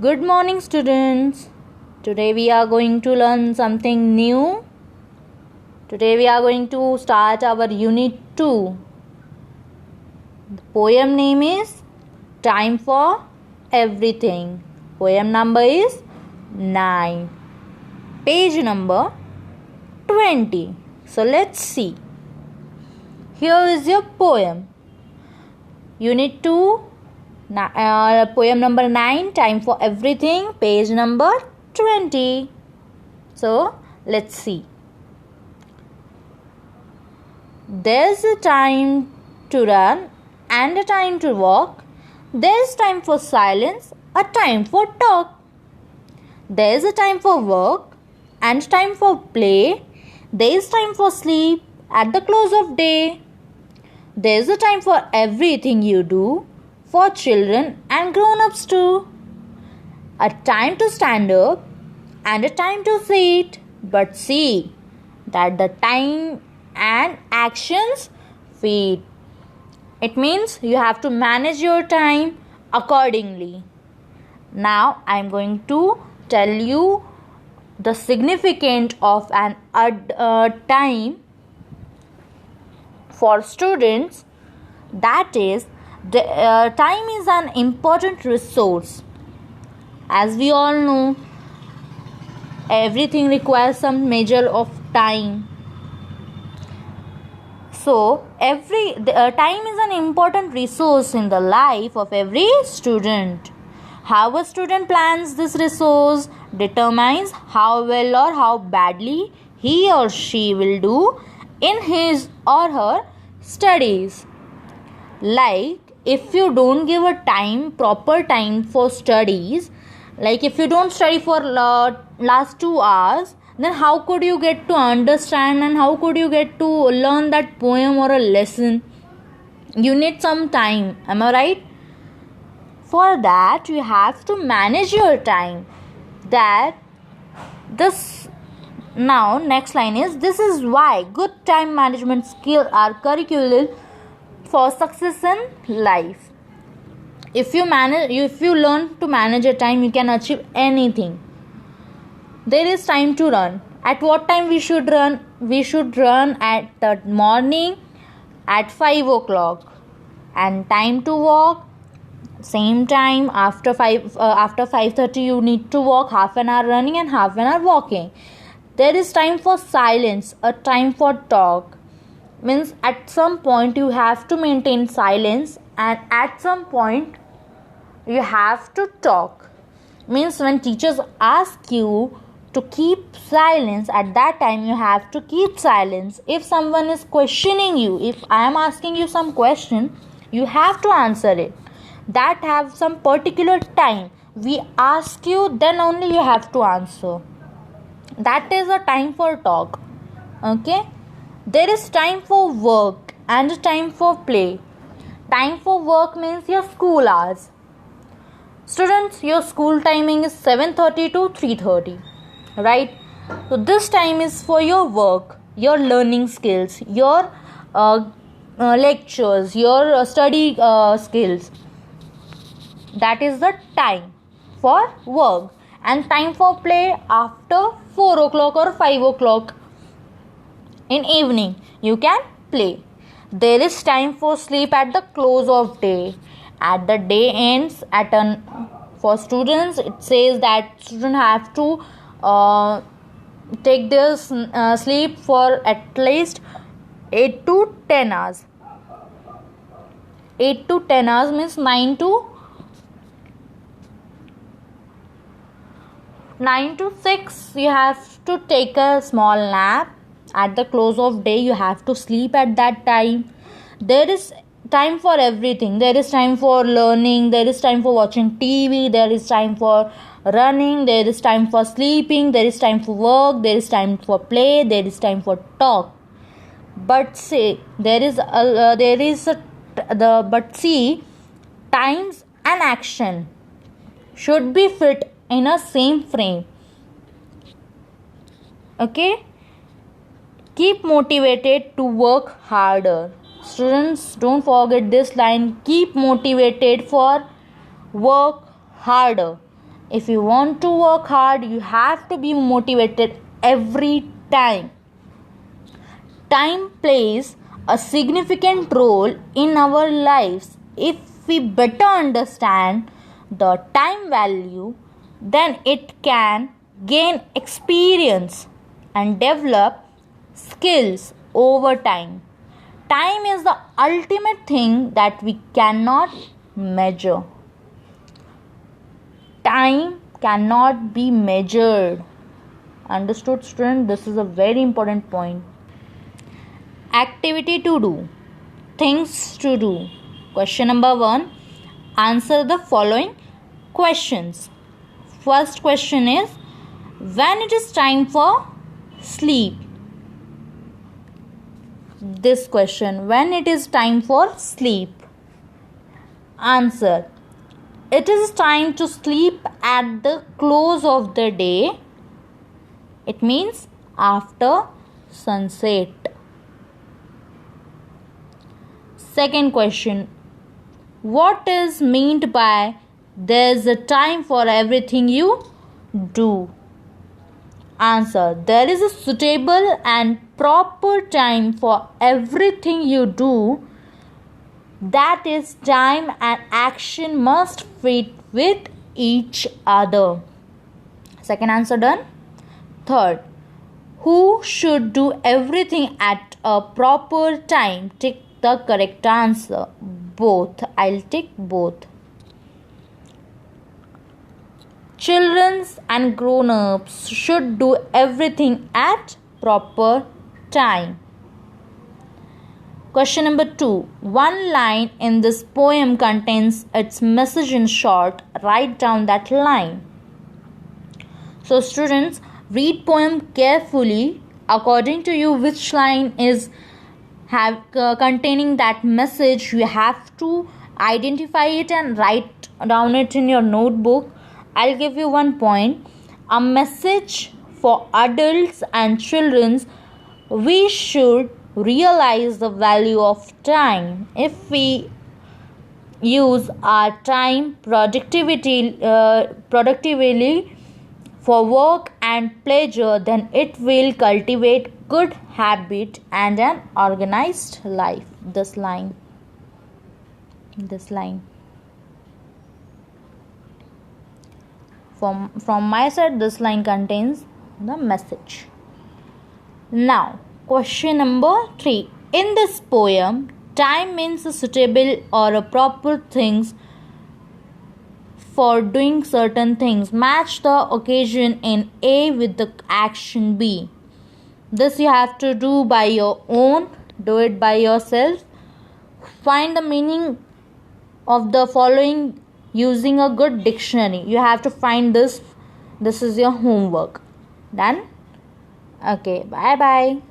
Good morning, students. Today we are going to learn something new. Today we are going to start our unit 2. The poem name is Time for Everything. Poem number is 9. Page number 20. So let's see. Here is your poem. Unit 2. Poem number 9, Time for Everything, page number 20. So, let's see. There's a time to run and a time to walk. There's time for silence, a time for talk. There's a time for work and time for play. There's time for sleep at the close of day. There's a time for everything you do, for children and grown-ups too. A time to stand up and a time to sit. But see that the time and actions fit. It means you have to manage your time accordingly. Now I am going to tell you the significance of an time for students. That is, time is an important resource. As we all know, everything requires some measure of time. So, time is an important resource in the life of every student. How a student plans this resource determines how well or how badly he or she will do in his or her studies. Like, if you don't give a proper time for studies, like if you don't study for last 2 hours, then how could you get to understand and how could you get to learn that poem or a lesson? You need some time, am I right? For that, you have to manage your time. Now, next line is, this is why good time management skills are curricular for success in life. If you learn to manage your time, you can achieve anything. There is time to run. At what time we should run? We should run at the morning at 5 o'clock. And time to walk, same time after 5:30 you need to walk, half an hour running and half an hour walking. There is time for silence, a time for talk. Means at some point you have to maintain silence and at some point you have to talk. Means when teachers ask you to keep silence, at that time you have to keep silence. If someone is questioning you, if I am asking you some question, you have to answer it. That have some particular time. We ask you, then only you have to answer. That is a time for talk. Okay? There is time for work and time for play. Time for work means your school hours. Students, your school timing is 7:30 to 3:30. Right? So this time is for your work, your learning skills, your lectures, your study skills. That is the time for work. And time for play after 4 o'clock or 5 o'clock in evening you can play. There is time for sleep at the close of day. At the day ends for students, it says that students have to take their sleep for at least 8 to 10 hours. 8 to 10 hours means 9 to 6 you have to take a small nap. At the close of day you have to sleep at that time. There is time for everything. There is time for learning, there is time for watching TV, there is time for running, there is time for sleeping, there is time for work, there is time for play, there is time for talk. But see, times and action should be fit in a same frame. Okay? Keep motivated to work harder. Students, don't forget this line. Keep motivated for work harder. If you want to work hard, you have to be motivated every time. Time plays a significant role in our lives. If we better understand the time value, then it can gain experience and develop skills over time. Time is the ultimate thing that we cannot measure. Time cannot be measured. Understood, student? This is a very important point. Activity to do. Things to do. Question number 1. Answer the following questions. First question is, when it is time for sleep? This question, when it is time for sleep? Answer, it is time to sleep at the close of the day. It means after sunset. Second question, what is meant by there's a time for everything you do? Answer, there is a suitable and proper time for everything you do. That is, time and action must fit with each other. Second answer done. Third, who should do everything at a proper time? Tick the correct answer. Both. I'll tick both. Children and grown-ups should do everything at proper time. Question number 2. One line in this poem contains its message in short. Write down that line. So students, read poem carefully. According to you, which line is containing that message, you have to identify it and write down it in your notebook. I'll give you 1 point. A message for adults and children. We should realize the value of time. If we use our time productively for work and pleasure, then it will cultivate good habit and an organized life. This line. From my side, this line contains the message. Now, question number 3. In this poem, time means a suitable or a proper things for doing certain things. Match the occasion in A with the action B. This you have to do by your own. Do it by yourself. Find the meaning of the following using a good dictionary. You have to find this. This is your homework. Done? Okay, bye bye.